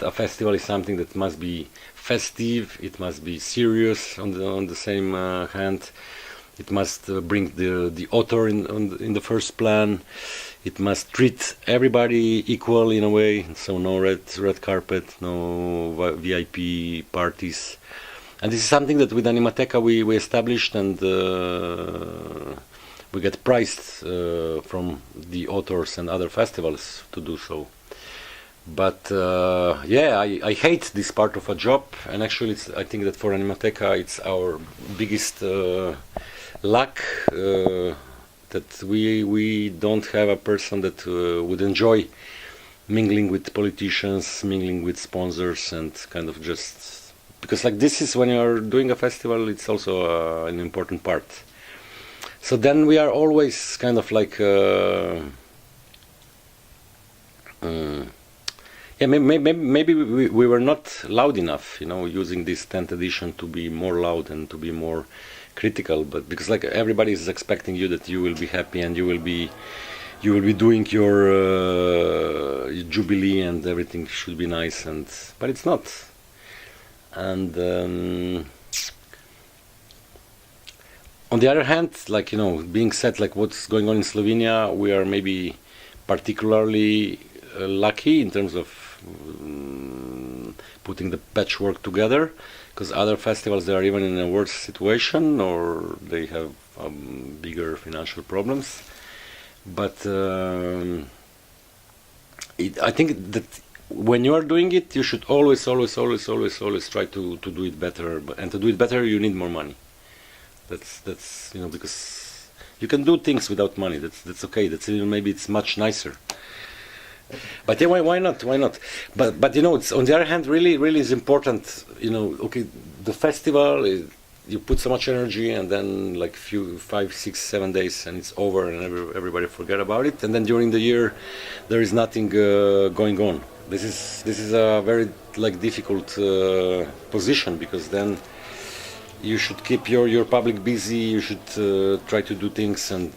a festival is something that must be festive, it must be serious on the same hand. It must bring the author in the first plan. It must treat everybody equal in a way. So no red carpet, no VIP parties. And this is something that with Animateka we established, and we get prized from the authors and other festivals to do so. But yeah, I hate this part of a job, and actually I think that for Animateka it's our biggest luck that we don't have a person that would enjoy mingling with politicians, mingling with sponsors, and kind of just because like this is when you're doing a festival, it's also an important part. So then we are always kind of like yeah, maybe we were not loud enough, you know, using this 10th edition to be more loud and to be more critical, but because like everybody is expecting you that you will be happy and you will be doing your jubilee and everything should be nice, and but it's not. And on the other hand, like, you know, being said, like what's going on in Slovenia, we are maybe particularly lucky in terms of putting the patchwork together, because other festivals, they are even in a worse situation or they have bigger financial problems. But I think that when you are doing it, you should always try to do it better. And to do it better, you need more money. That's you know, because you can do things without money. That's okay. That's even maybe it's much nicer. But yeah, why not? But you know, it's on the other hand really is important. You know, okay, the festival you put so much energy, and then like 5, 6, 7 days, and it's over, and everybody forget about it. And then during the year, there is nothing going on. This is a very like difficult position, because then you should keep your public busy. You should try to do things. And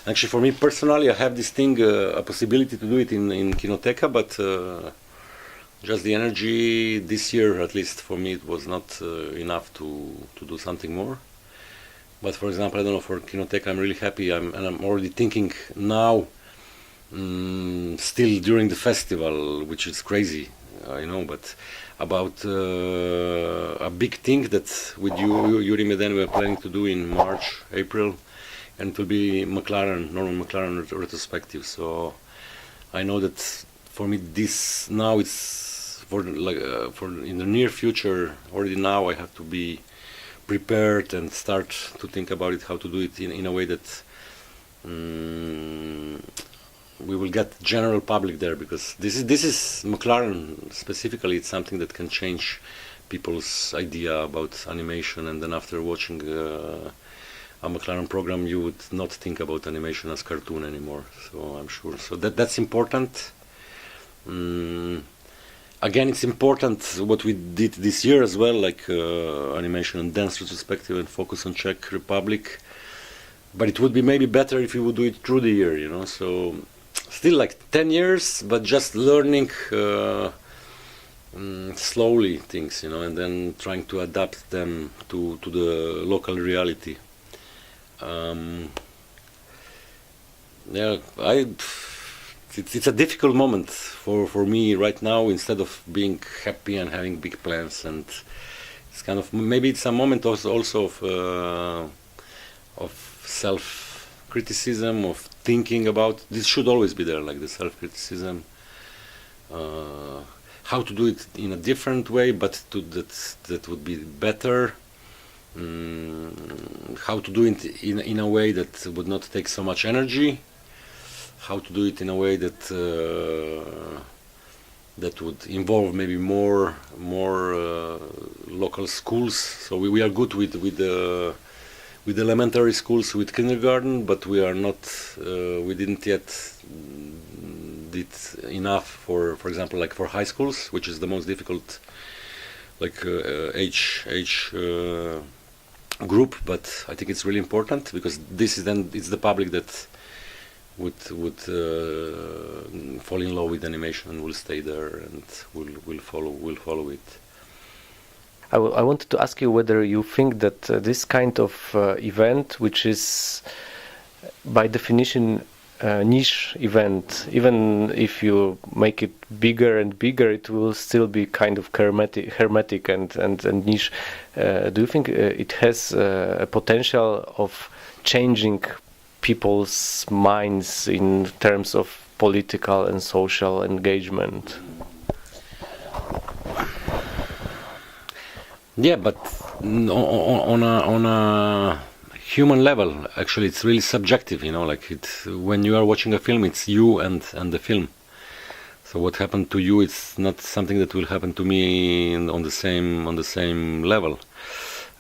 actually, for me personally, I have this thing, a possibility to do it in Kinoteka, but just the energy this year, at least for me, it was not enough to do something more. But for example, I don't know, for Kinoteka, I'm really happy, and I'm already thinking now, still during the festival, which is crazy, you know, but about a big thing that with Yuri Meden we're planning to do in March, April, and it will be Norman McLaren retrospective. So I know that for me this now it's for in the near future. Already now I have to be prepared and start to think about it, how to do it in a way that we will get general public there, because this is McLaren specifically. It's something that can change people's idea about animation, and then after watching a McLaren program, you would not think about animation as cartoon anymore. So I'm sure. So that's important. Again, it's important what we did this year as well, like animation and dance retrospective and focus on Czech Republic. But it would be maybe better if we would do it through the year, you know. So still like 10 years, but just learning slowly things, you know, and then trying to adapt them to the local reality. Yeah, it's a difficult moment for me right now. Instead of being happy and having big plans, and it's kind of maybe it's a moment also of self-criticism, of thinking about this should always be there, like the self-criticism, how to do it in a different way, but that would be better. How to do it in a way that would not take so much energy, how to do it in a way that that would involve maybe more local schools. So we are good with elementary schools, with kindergarten, but we are not we didn't yet did enough for example, like for high schools, which is the most difficult like age group. But I think it's really important, because this is then it's the public that would fall in love with animation and will stay there and will follow it. I wanted to ask you whether you think that this kind of event, which is by definition a niche event, even if you make it bigger and bigger, it will still be kind of hermetic and niche. Do you think it has a potential of changing people's minds in terms of political and social engagement? Yeah, but on a human level, actually, it's really subjective. Like when you are watching a film, it's you and the film. So what happened to you, it's not something that will happen to me on the same level.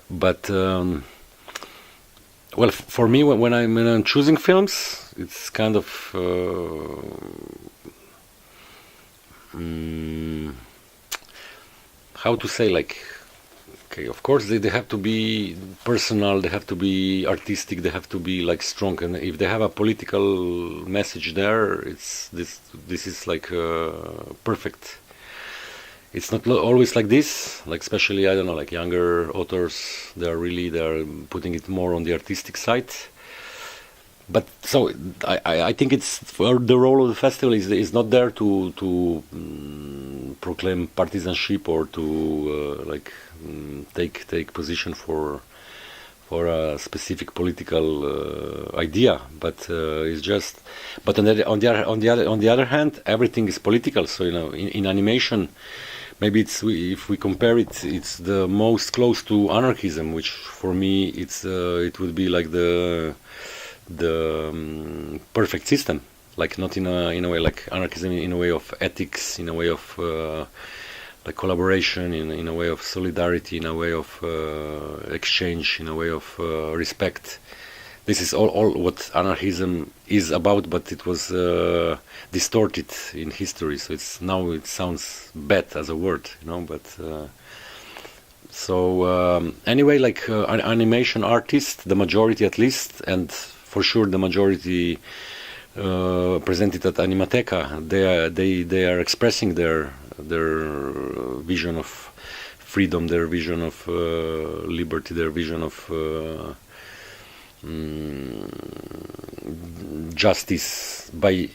But well, for me, when I'm choosing films, it's kind of how to say, like, okay, of course they have to be personal, they have to be artistic, they have to be like strong, and if they have a political message there, it's this is like perfect. It's not always like this, like especially, I don't know, like younger authors, they're putting it more on the artistic side. But so I think it's for the role of the festival is not there to proclaim partisanship or to take position for a specific political idea, but it's just. But on the other hand, everything is political. So in animation, maybe if we compare it, it's the most close to anarchism, which for me it would be like the perfect system, like not in a way like anarchism, in a way of ethics, in a way of like collaboration, in a way of solidarity, in a way of exchange, in a way of respect. This is all what anarchism is about, but it was distorted in history, so now it sounds bad as a word, but so anyway, like animation artists, the majority at least, and for sure the majority presented at Animateka, they are expressing their vision of freedom, their vision of liberty, their vision of justice by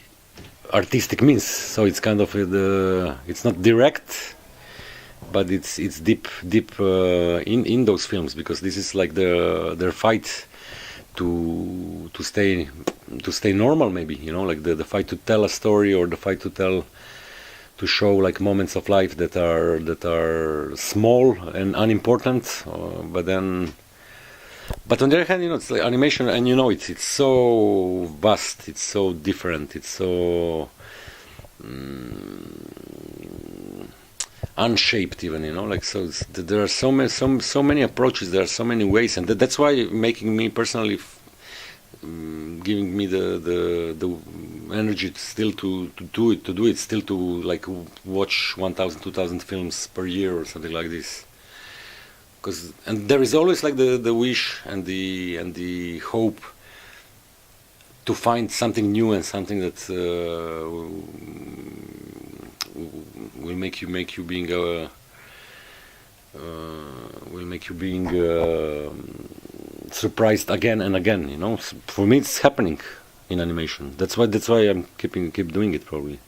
artistic means. So it's kind of it's not direct, but it's deep in those films, because this is like their fight to stay normal, maybe, like the fight to tell a story, or the fight to show like moments of life that are small and unimportant, but on the other hand, it's like animation, and it's so vast, it's so different, it's so unshaped even, like, so there are so many approaches, there are so many ways, and that's why making me personally giving me the energy still to do it, still to like watch 1,000, 2,000 films per year or something like this. And there is always like the wish and the hope to find something new and something that will make you being surprised again and again. For me, it's happening in animation. That's why I'm keep doing it, probably.